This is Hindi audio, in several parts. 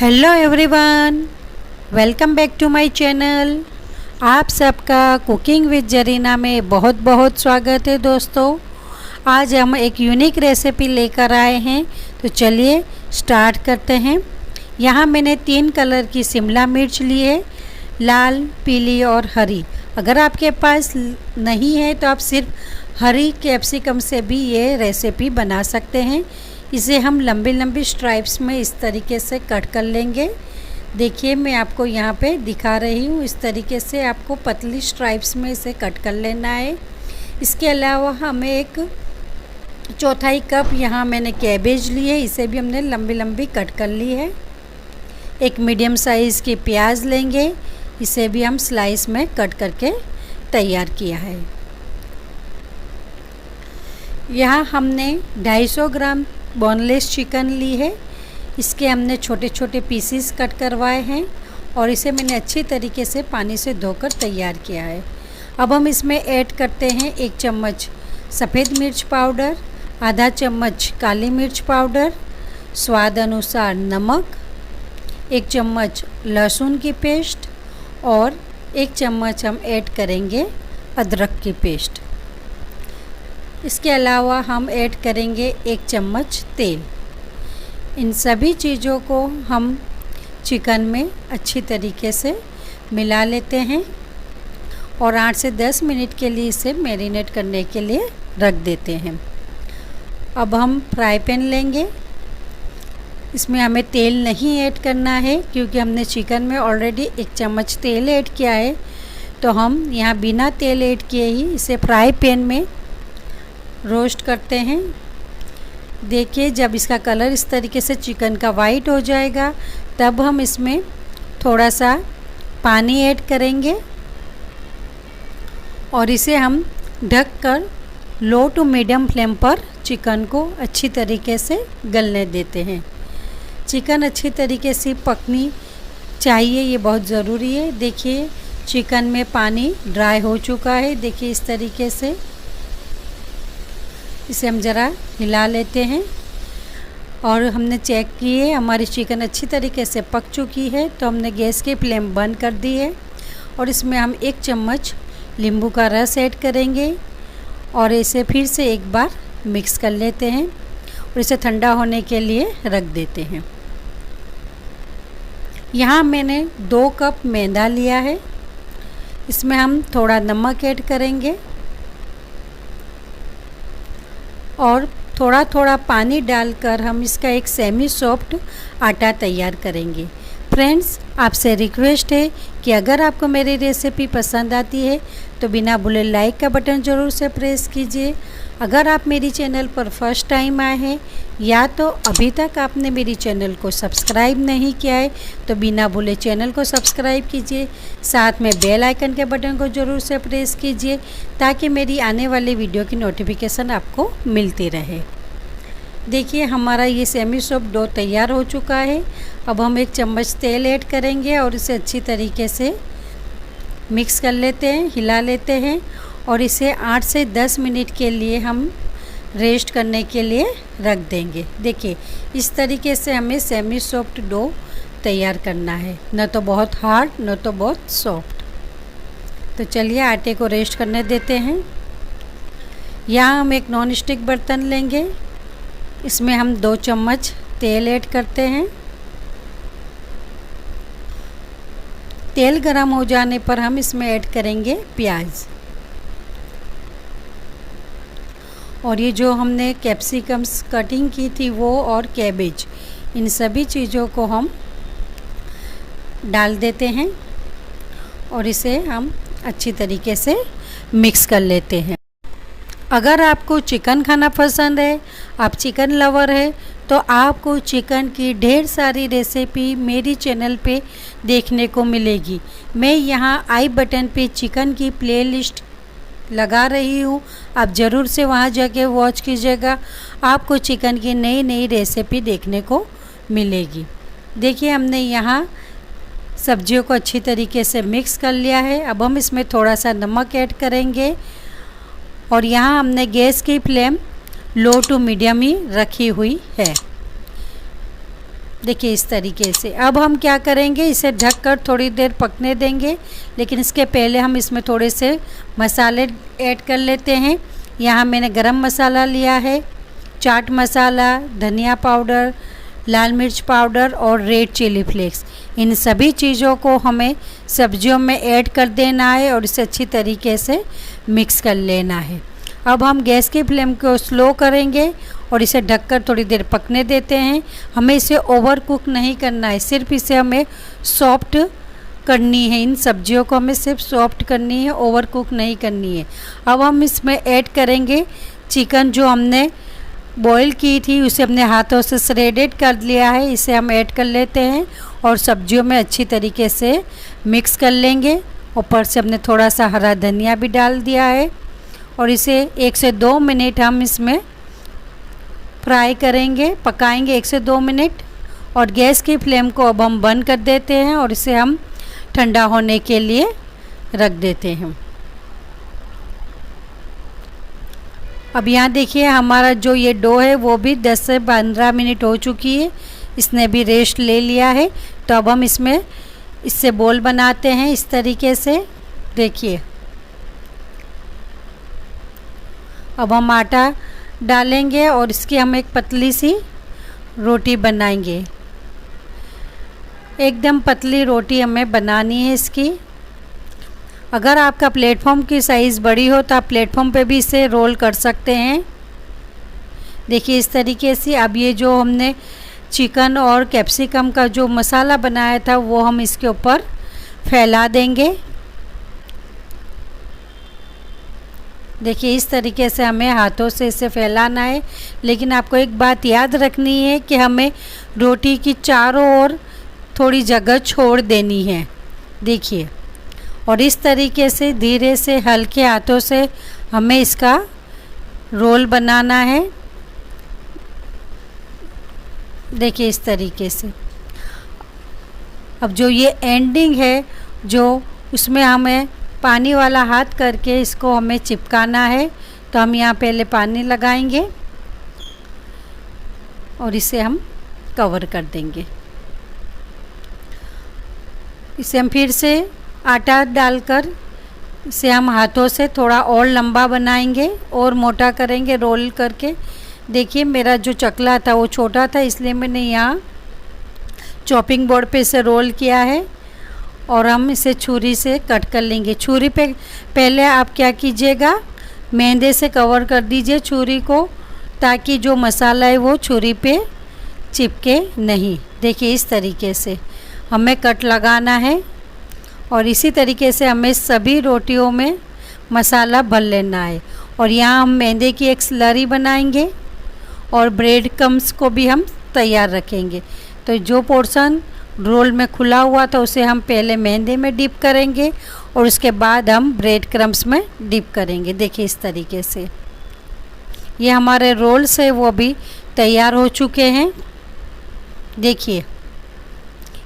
Hello everyone, welcome back to my channel. आप सबका कुकिंग विद जरीना में बहुत बहुत स्वागत है दोस्तों। आज हम एक यूनिक रेसिपी लेकर आए हैं, तो चलिए स्टार्ट करते हैं। यहाँ मैंने 3 कलर की शिमला मिर्च ली है, लाल, पीली और हरी। अगर आपके पास नहीं है तो आप सिर्फ हरी कैप्सिकम से भी ये रेसिपी बना सकते हैं। इसे हम लंबी लंबी स्ट्राइप्स में इस तरीके से कट कर लेंगे। देखिए, मैं आपको यहाँ पे दिखा रही हूँ। इस तरीके से आपको पतली स्ट्राइप्स में इसे कट कर लेना है। इसके अलावा हमें एक 1/4 कप यहाँ मैंने कैबेज ली है, इसे भी हमने लंबी लंबी कट कर ली है। एक मीडियम साइज़ की प्याज लेंगे, इसे भी हम स्लाइस में कट करके तैयार किया है। यहाँ हमने 250 ग्राम बोनलेस चिकन ली है, इसके हमने छोटे छोटे पीसीस कट करवाए हैं और इसे मैंने अच्छी तरीके से पानी से धोकर तैयार किया है। अब हम इसमें ऐड करते हैं 1 चम्मच सफ़ेद मिर्च पाउडर, आधा चम्मच काली मिर्च पाउडर, स्वाद अनुसार नमक, 1 चम्मच लहसुन की पेस्ट और 1 चम्मच हम ऐड करेंगे अदरक की पेस्ट। इसके अलावा हम ऐड करेंगे 1 चम्मच तेल। इन सभी चीज़ों को हम चिकन में अच्छी तरीके से मिला लेते हैं और 8 से 10 मिनट के लिए इसे मैरिनेट करने के लिए रख देते हैं। अब हम फ्राई पैन लेंगे। इसमें हमें तेल नहीं ऐड करना है क्योंकि हमने चिकन में ऑलरेडी 1 चम्मच तेल ऐड किया है, तो हम यहाँ बिना तेल ऐड किए ही इसे फ्राई पैन में रोस्ट करते हैं। देखिए, जब इसका कलर इस तरीके से चिकन का वाइट हो जाएगा तब हम इसमें थोड़ा सा पानी ऐड करेंगे और इसे हम ढककर लो टू मीडियम फ्लेम पर चिकन को अच्छी तरीके से गलने देते हैं। चिकन अच्छी तरीके से पकनी चाहिए, ये बहुत ज़रूरी है। देखिए, चिकन में पानी ड्राई हो चुका है। देखिए, इस तरीके से इसे हम ज़रा हिला लेते हैं और हमने चेक किए हमारी चिकन अच्छी तरीके से पक चुकी है, तो हमने गैस की फ्लेम बंद कर दी है और इसमें हम 1 चम्मच नींबू का रस ऐड करेंगे और इसे फिर से एक बार मिक्स कर लेते हैं और इसे ठंडा होने के लिए रख देते हैं। यहाँ मैंने 2 कप मैदा लिया है, इसमें हम थोड़ा नमक ऐड करेंगे और थोड़ा थोड़ा पानी डालकर हम इसका एक सेमी सॉफ्ट आटा तैयार करेंगे। फ्रेंड्स, आपसे रिक्वेस्ट है कि अगर आपको मेरी रेसिपी पसंद आती है तो बिना भूले लाइक का बटन ज़रूर से प्रेस कीजिए। अगर आप मेरी चैनल पर फर्स्ट टाइम आए हैं या तो अभी तक आपने मेरी चैनल को सब्सक्राइब नहीं किया है तो बिना भूले चैनल को सब्सक्राइब कीजिए। साथ में बेल आइकन के बटन को ज़रूर से प्रेस कीजिए ताकि मेरी आने वाली वीडियो की नोटिफिकेशन आपको मिलती रहे। देखिए, हमारा ये सेमी सॉफ्ट डो तैयार हो चुका है। अब हम 1 चम्मच तेल ऐड करेंगे और इसे अच्छी तरीके से मिक्स कर लेते हैं, हिला लेते हैं और इसे 8 से 10 मिनट के लिए हम रेस्ट करने के लिए रख देंगे। देखिए, इस तरीके से हमें सेमी सॉफ्ट डो तैयार करना है, न तो बहुत हार्ड न तो बहुत सॉफ्ट। तो चलिए आटे को रेस्ट करने देते हैं। यहाँ हम एक नॉन स्टिक बर्तन लेंगे, इसमें हम 2 चम्मच तेल ऐड करते हैं। तेल गरम हो जाने पर हम इसमें ऐड करेंगे प्याज और ये जो हमने कैप्सिकम्स कटिंग की थी वो और कैबेज, इन सभी चीज़ों को हम डाल देते हैं और इसे हम अच्छी तरीके से मिक्स कर लेते हैं। अगर आपको चिकन खाना पसंद है, आप चिकन लवर है, तो आपको चिकन की ढेर सारी रेसिपी मेरी चैनल पे देखने को मिलेगी। मैं यहाँ आई बटन पे चिकन की प्लेलिस्ट लगा रही हूँ, आप ज़रूर से वहाँ जाके वॉच कीजिएगा। आपको चिकन की नई नई रेसिपी देखने को मिलेगी। देखिए, हमने यहाँ सब्जियों को अच्छी तरीके से मिक्स कर लिया है। अब हम इसमें थोड़ा सा नमक ऐड करेंगे और यहाँ हमने गैस की फ्लेम लो टू मीडियम ही रखी हुई है। देखिए इस तरीके से। अब हम क्या करेंगे, इसे ढककर थोड़ी देर पकने देंगे, लेकिन इसके पहले हम इसमें थोड़े से मसाले ऐड कर लेते हैं। यहाँ मैंने गरम मसाला लिया है, चाट मसाला, धनिया पाउडर, लाल मिर्च पाउडर और रेड चिली फ्लेक्स। इन सभी चीज़ों को हमें सब्जियों में ऐड कर देना है और इसे अच्छी तरीके से मिक्स कर लेना है। अब हम गैस की फ्लेम को स्लो करेंगे और इसे ढककर थोड़ी देर पकने देते हैं। हमें इसे ओवर कुक नहीं करना है, सिर्फ इसे हमें सॉफ्ट करनी है। इन सब्जियों को हमें सिर्फ सॉफ्ट करनी है, ओवर कुक नहीं करनी है। अब हम इसमें ऐड करेंगे चिकन जो हमने बॉईल की थी, उसे हमने हाथों से श्रेडेड कर लिया है, इसे हम ऐड कर लेते हैं और सब्जियों में अच्छी तरीके से मिक्स कर लेंगे। ऊपर से हमने थोड़ा सा हरा धनिया भी डाल दिया है और इसे 1 से 2 मिनट हम इसमें फ्राई करेंगे, पकाएंगे 1 से 2 मिनट। और गैस की फ्लेम को अब हम बंद कर देते हैं और इसे हम ठंडा होने के लिए रख देते हैं। अब यहाँ देखिए हमारा जो ये डो है वो भी 10 से 15 मिनट हो चुकी है, इसने भी रेस्ट ले लिया है। तो अब हम इससे बोल बनाते हैं इस तरीके से। देखिए अब हम आटा डालेंगे और इसकी हम एक पतली सी रोटी बनाएंगे। एकदम पतली रोटी हमें बनानी है इसकी। अगर आपका प्लेटफॉर्म की साइज़ बड़ी हो तो आप प्लेटफॉर्म पे भी इसे रोल कर सकते हैं। देखिए इस तरीके से। अब ये जो हमने चिकन और कैप्सिकम का जो मसाला बनाया था वो हम इसके ऊपर फैला देंगे। देखिए इस तरीके से हमें हाथों से इसे फैलाना है, लेकिन आपको एक बात याद रखनी है कि हमें रोटी की चारों ओर थोड़ी जगह छोड़ देनी है। देखिए, और इस तरीके से धीरे से हल्के हाथों से हमें इसका रोल बनाना है। देखिए इस तरीके से। अब जो ये एंडिंग है जो उसमें हमें पानी वाला हाथ करके इसको हमें चिपकाना है। तो हम यहाँ पहले पानी लगाएंगे और इसे हम कवर कर देंगे। इसे हम फिर से आटा डालकर इसे हम हाथों से थोड़ा और लंबा बनाएंगे और मोटा करेंगे रोल करके। देखिए मेरा जो चकला था वो छोटा था, इसलिए मैंने यहाँ चॉपिंग बोर्ड पे इसे रोल किया है और हम इसे छुरी से कट कर लेंगे। छुरी पे पहले आप क्या कीजिएगा, मैदे से कवर कर दीजिए छुरी को, ताकि जो मसाला है वो छुरी पे चिपके नहीं। देखिए इस तरीके से हमें कट लगाना है और इसी तरीके से हमें सभी रोटियों में मसाला भर लेना है। और यहाँ हम मैदे की एक स्लरी बनाएंगे और ब्रेड क्रम्स को भी हम तैयार रखेंगे। तो जो पोर्शन रोल में खुला हुआ था उसे हम पहले मैदे में डिप करेंगे और उसके बाद हम ब्रेड क्रम्स में डिप करेंगे। देखिए इस तरीके से ये हमारे रोल्स है वो भी तैयार हो चुके हैं। देखिए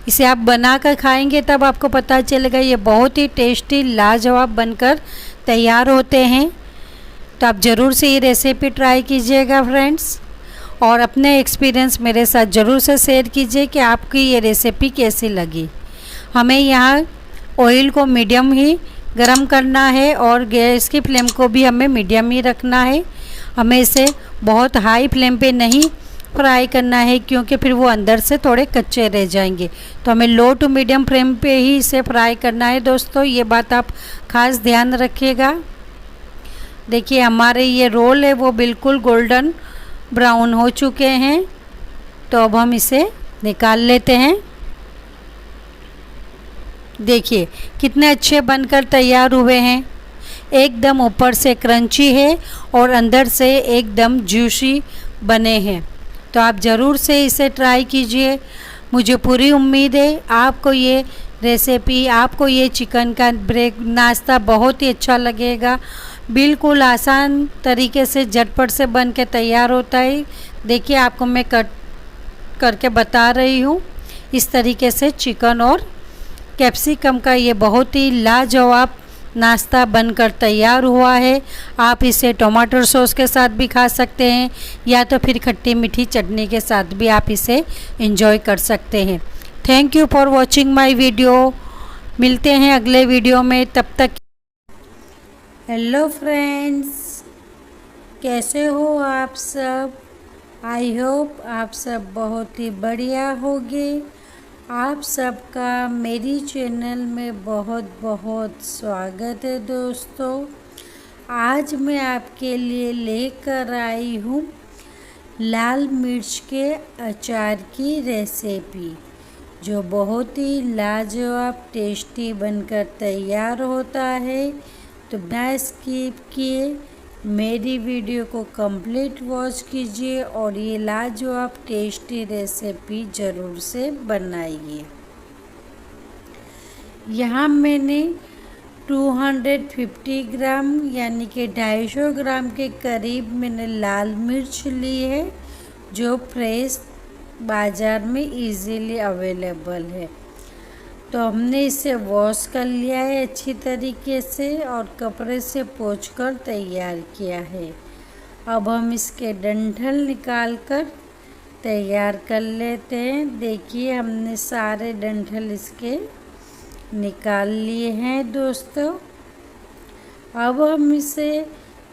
इसे आप बना कर खाएंगे तब आपको पता चलेगा ये बहुत ही टेस्टी लाजवाब बनकर तैयार होते हैं। तो आप ज़रूर से ये रेसिपी ट्राई कीजिएगा फ्रेंड्स, और अपने एक्सपीरियंस मेरे साथ ज़रूर से शेयर कीजिए कि आपकी ये रेसिपी कैसी लगी। हमें यहाँ ऑयल को मीडियम ही गरम करना है और गैस की फ्लेम को भी हमें मीडियम ही रखना है। हमें इसे बहुत हाई फ्लेम पे नहीं फ्राई करना है, क्योंकि फिर वो अंदर से थोड़े कच्चे रह जाएंगे। तो हमें लो टू मीडियम फ्लेम पे ही इसे फ्राई करना है दोस्तों, ये बात आप ख़ास ध्यान रखिएगा। देखिए हमारे ये रोल है वो बिल्कुल गोल्डन ब्राउन हो चुके हैं। तो अब हम इसे निकाल लेते हैं। देखिए कितने अच्छे बनकर तैयार हुए हैं। एकदम ऊपर से क्रंची है और अंदर से एकदम जूसी बने हैं। तो आप ज़रूर से इसे ट्राई कीजिए। मुझे पूरी उम्मीद है आपको ये रेसिपी, आपको ये चिकन का ब्रेक नाश्ता बहुत ही अच्छा लगेगा। बिल्कुल आसान तरीके से झटपट से बन के तैयार होता है। देखिए आपको मैं कट करके बता रही हूँ। इस तरीके से चिकन और कैप्सिकम का ये बहुत ही लाजवाब नाश्ता बनकर तैयार हुआ है। आप इसे टमाटर सॉस के साथ भी खा सकते हैं या तो फिर खट्टी मीठी चटनी के साथ भी आप इसे एंजॉय कर सकते हैं। Thank you for watching my video. मिलते हैं अगले वीडियो में, तब तक। हेलो फ्रेंड्स, कैसे हो आप सब? आई होप आप सब बहुत ही बढ़िया होंगे। आप सबका मेरी चैनल में बहुत बहुत स्वागत है दोस्तों। आज मैं आपके लिए लेकर आई हूँ लाल मिर्च के अचार की रेसिपी, जो बहुत ही लाजवाब टेस्टी बनकर तैयार होता है। तो बिना स्किप किए मेरी वीडियो को कंप्लीट वॉच कीजिए और ये लाजवाब टेस्टी रेसिपी ज़रूर से बनाइए। यहाँ मैंने 250 ग्राम यानी कि 250 ग्राम के करीब मैंने लाल मिर्च ली है, जो फ्रेश बाज़ार में इजीली अवेलेबल है। तो हमने इसे वॉश कर लिया है अच्छी तरीके से और कपड़े से पोंछकर तैयार किया है। अब हम इसके डंठल निकाल कर तैयार कर लेते हैं। देखिए, हमने सारे डंठल इसके निकाल लिए हैं दोस्तों। अब हम इसे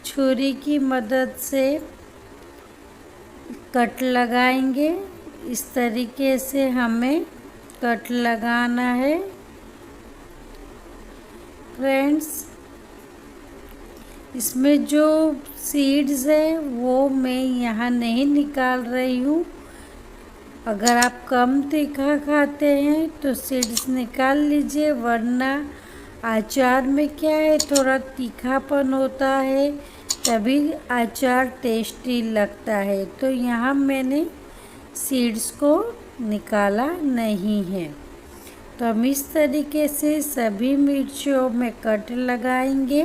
छुरी की मदद से कट लगाएंगे। इस तरीके से हमें कट लगाना है फ्रेंड्स। इसमें जो सीड्स है वो मैं यहाँ नहीं निकाल रही हूँ। अगर आप कम तीखा खाते हैं तो सीड्स निकाल लीजिए, वरना अचार में क्या है, थोड़ा तीखापन होता है, तभी अचार टेस्टी लगता है। तो यहाँ मैंने सीड्स को निकाला नहीं है। तो हम इस तरीके से सभी मिर्चों में कट लगाएंगे।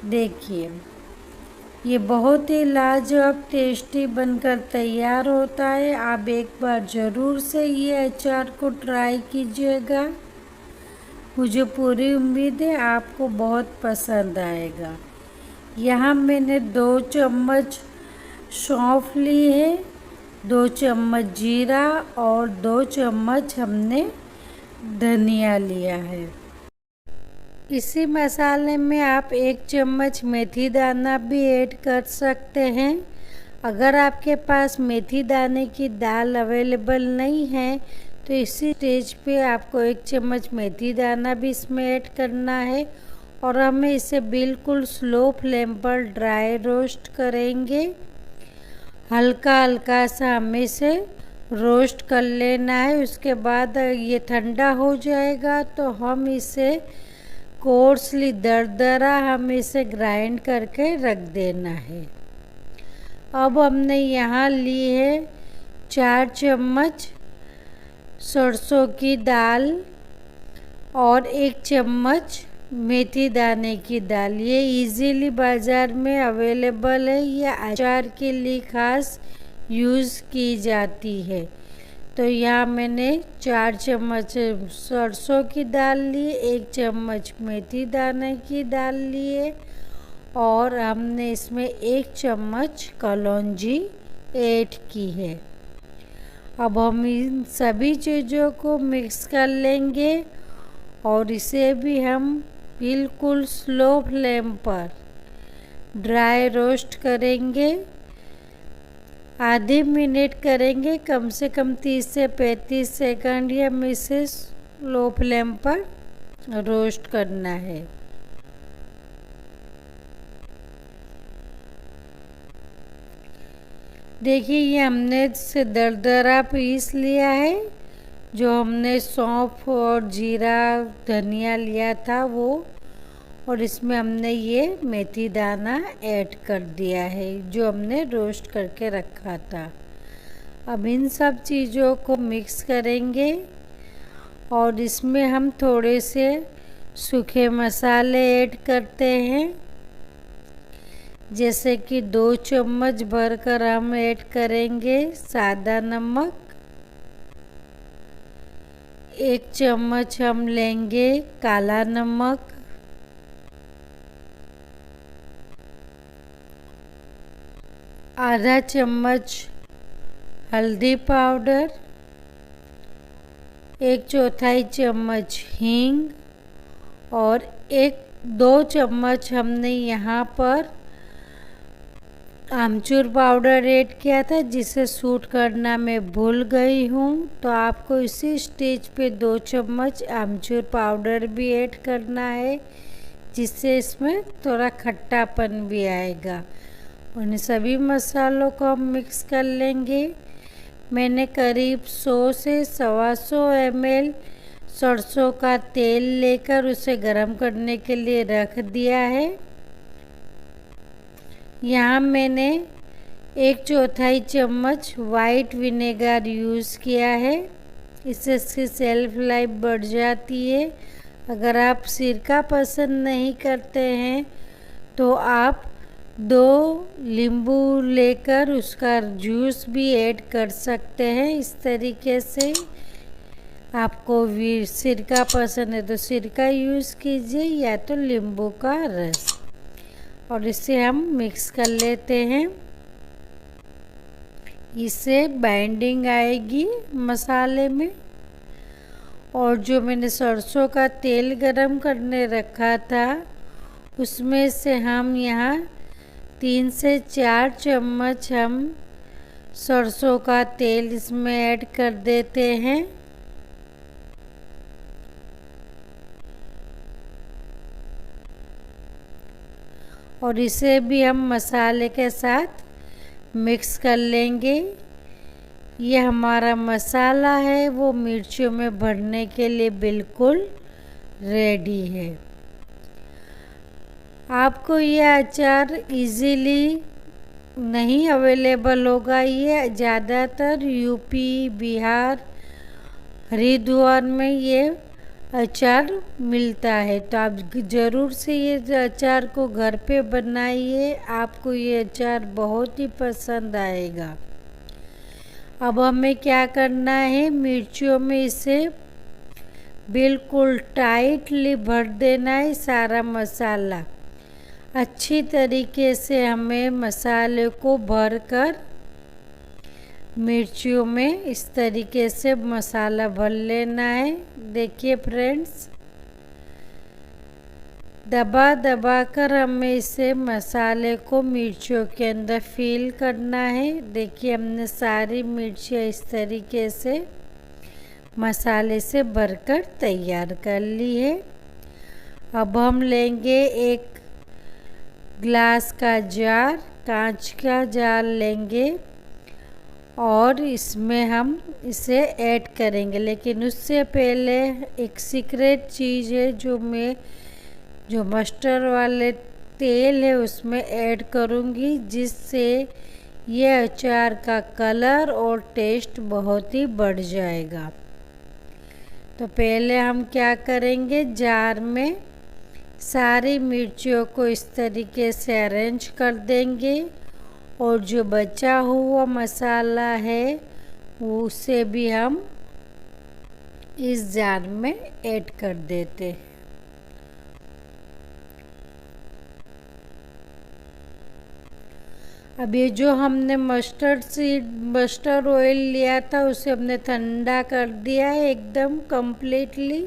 देखिए, ये बहुत ही लाजवाब टेस्टी बनकर तैयार होता है। आप एक बार ज़रूर से ये अचार को ट्राई कीजिएगा। मुझे पूरी उम्मीद है आपको बहुत पसंद आएगा। यहाँ मैंने 2 चम्मच सौंफ ली है, 2 चम्मच जीरा और 2 चम्मच हमने धनिया लिया है। इसी मसाले में आप 1 चम्मच मेथी दाना भी ऐड कर सकते हैं। अगर आपके पास मेथी दाने की दाल अवेलेबल नहीं है तो इसी स्टेज पे आपको 1 चम्मच मेथी दाना भी इसमें ऐड करना है और हमें इसे बिल्कुल स्लो फ्लेम पर ड्राई रोस्ट करेंगे। हल्का हल्का सा हमें इसे रोस्ट कर लेना है। उसके बाद ये ठंडा हो जाएगा तो हम इसे कोर्सली दरदरा हम इसे ग्राइंड करके रख देना है। अब हमने यहाँ ली है 4 चम्मच सरसों की दाल और 1 चम्मच मेथी दाने की दाल। ये इजीली बाज़ार में अवेलेबल है, ये अचार के लिए खास यूज़ की जाती है। तो यहाँ मैंने 4 चम्मच सरसों की दाल ली, 1 चम्मच मेथी दाने की दाल लिए और हमने इसमें 1 चम्मच कलौंजी ऐड की है। अब हम इन सभी चीज़ों को मिक्स कर लेंगे और इसे भी हम बिल्कुल स्लो फ्लेम पर ड्राई रोस्ट करेंगे। आधे मिनट करेंगे, कम से कम 30 से 35 सेकंड ही हम इसे स्लो फ्लेम पर रोस्ट करना है। देखिए, ये हमने से दरदरा पीस लिया है। जो हमने सौंफ और जीरा धनिया लिया था वो, और इसमें हमने ये मेथी दाना ऐड कर दिया है जो हमने रोस्ट करके रखा था। अब इन सब चीज़ों को मिक्स करेंगे और इसमें हम थोड़े से सूखे मसाले ऐड करते हैं, जैसे कि 2 चम्मच भरकर हम ऐड करेंगे सादा नमक, 1 चम्मच हम लेंगे काला नमक, आधा चम्मच हल्दी पाउडर, 1/4 चम्मच हींग और 1-2 चम्मच हमने यहाँ पर आमचूर पाउडर ऐड किया था, जिसे सूट करना मैं भूल गई हूँ। तो आपको इसी स्टेज पे 2 चम्मच आमचूर पाउडर भी ऐड करना है, जिससे इसमें थोड़ा खट्टापन भी आएगा। उन सभी मसालों को हम मिक्स कर लेंगे। मैंने करीब 100 से 125 ml सरसों का तेल लेकर उसे गरम करने के लिए रख दिया है। यहाँ मैंने 1/4 चम्मच वाइट विनेगर यूज़ किया है, इससे इसकी सेल्फ लाइफ बढ़ जाती है। अगर आप सिरका पसंद नहीं करते हैं तो आप 2 नींबू लेकर उसका जूस भी ऐड कर सकते हैं। इस तरीके से आपको सिरका पसंद है तो सिरका यूज़ कीजिए या तो नींबू का रस, और इसे हम मिक्स कर लेते हैं। इससे बाइंडिंग आएगी मसाले में। और जो मैंने सरसों का तेल गरम करने रखा था उसमें से हम यहाँ 3 से 4 चम्मच हम सरसों का तेल इसमें ऐड कर देते हैं। और इसे भी हम मसाले के साथ मिक्स कर लेंगे। ये हमारा मसाला है वो मिर्चियों में भरने के लिए बिल्कुल रेडी है। आपको ये अचार इजीली नहीं अवेलेबल होगा, ये ज़्यादातर यूपी, बिहार, हरिद्वार में ये अचार मिलता है। तो आप ज़रूर से ये अचार को घर पे बनाइए, आपको ये अचार बहुत ही पसंद आएगा। अब हमें क्या करना है, मिर्चियों में इसे बिल्कुल टाइटली भर देना है सारा मसाला। अच्छी तरीके से हमें मसाले को भरकर मिर्चियों में इस तरीके से मसाला भर लेना है। देखिए फ्रेंड्स, दबा दबा कर हमें इसे मसाले को मिर्चियों के अंदर फिल करना है। देखिए हमने सारी मिर्चियाँ इस तरीके से मसाले से भरकर तैयार कर ली है। अब हम लेंगे एक ग्लास का जार, कांच का जार लेंगे और इसमें हम इसे ऐड करेंगे। लेकिन उससे पहले एक सीक्रेट चीज़ है जो मस्टर्ड वाले तेल है उसमें ऐड करूँगी, जिससे ये अचार का कलर और टेस्ट बहुत ही बढ़ जाएगा। तो पहले हम क्या करेंगे, जार में सारी मिर्चियों को इस तरीके से अरेंज कर देंगे और जो बचा हुआ मसाला है उसे भी हम इस जार में ऐड कर देते हैं। अब ये जो हमने मस्टर्ड ऑयल लिया था उसे हमने ठंडा कर दिया है एकदम कंप्लीटली।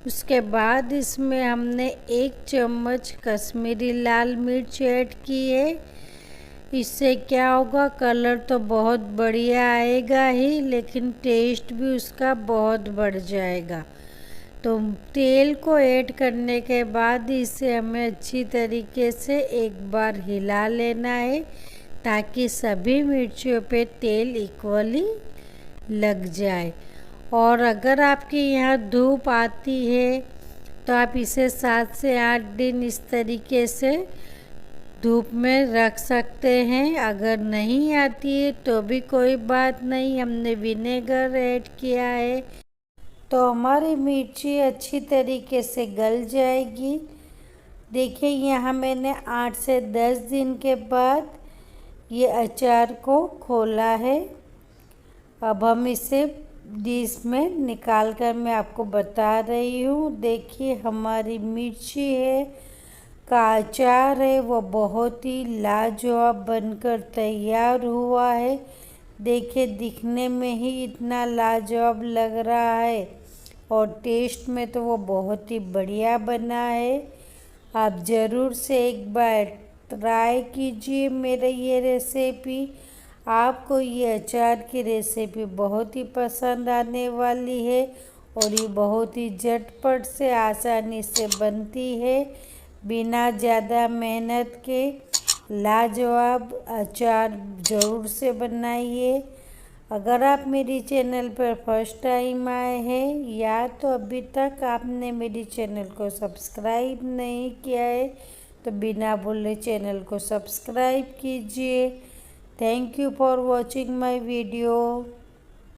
उसके बाद इसमें हमने 1 चम्मच कश्मीरी लाल मिर्च ऐड की है। इससे क्या होगा, कलर तो बहुत बढ़िया आएगा ही, लेकिन टेस्ट भी उसका बहुत बढ़ जाएगा। तो तेल को ऐड करने के बाद इसे हमें अच्छी तरीके से एक बार हिला लेना है, ताकि सभी मिर्चियों पे तेल इक्वली लग जाए। और अगर आपके यहाँ धूप आती है तो आप इसे 7 से 8 दिन इस तरीके से धूप में रख सकते हैं। अगर नहीं आती है तो भी कोई बात नहीं, हमने विनेगर ऐड किया है तो हमारी मिर्ची अच्छी तरीके से गल जाएगी। देखिए यहाँ मैंने 8 से 10 दिन के बाद ये अचार को खोला है। अब हम इसे डिश में निकाल कर मैं आपको बता रही हूँ। देखिए हमारी मिर्ची है का अचार है वो बहुत ही लाजवाब बनकर तैयार हुआ है। देखिए दिखने में ही इतना लाजवाब लग रहा है और टेस्ट में तो वो बहुत ही बढ़िया बना है। आप ज़रूर से एक बार ट्राई कीजिए मेरे ये रेसिपी। आपको ये अचार की रेसिपी बहुत ही पसंद आने वाली है और ये बहुत ही झटपट से आसानी से बनती है बिना ज़्यादा मेहनत के। लाजवाब अचार ज़रूर से बनाइए। अगर आप मेरी चैनल पर फर्स्ट टाइम आए हैं या तो अभी तक आपने मेरी चैनल को सब्सक्राइब नहीं किया है तो बिना बोले चैनल को सब्सक्राइब कीजिए। Thank you for watching my video.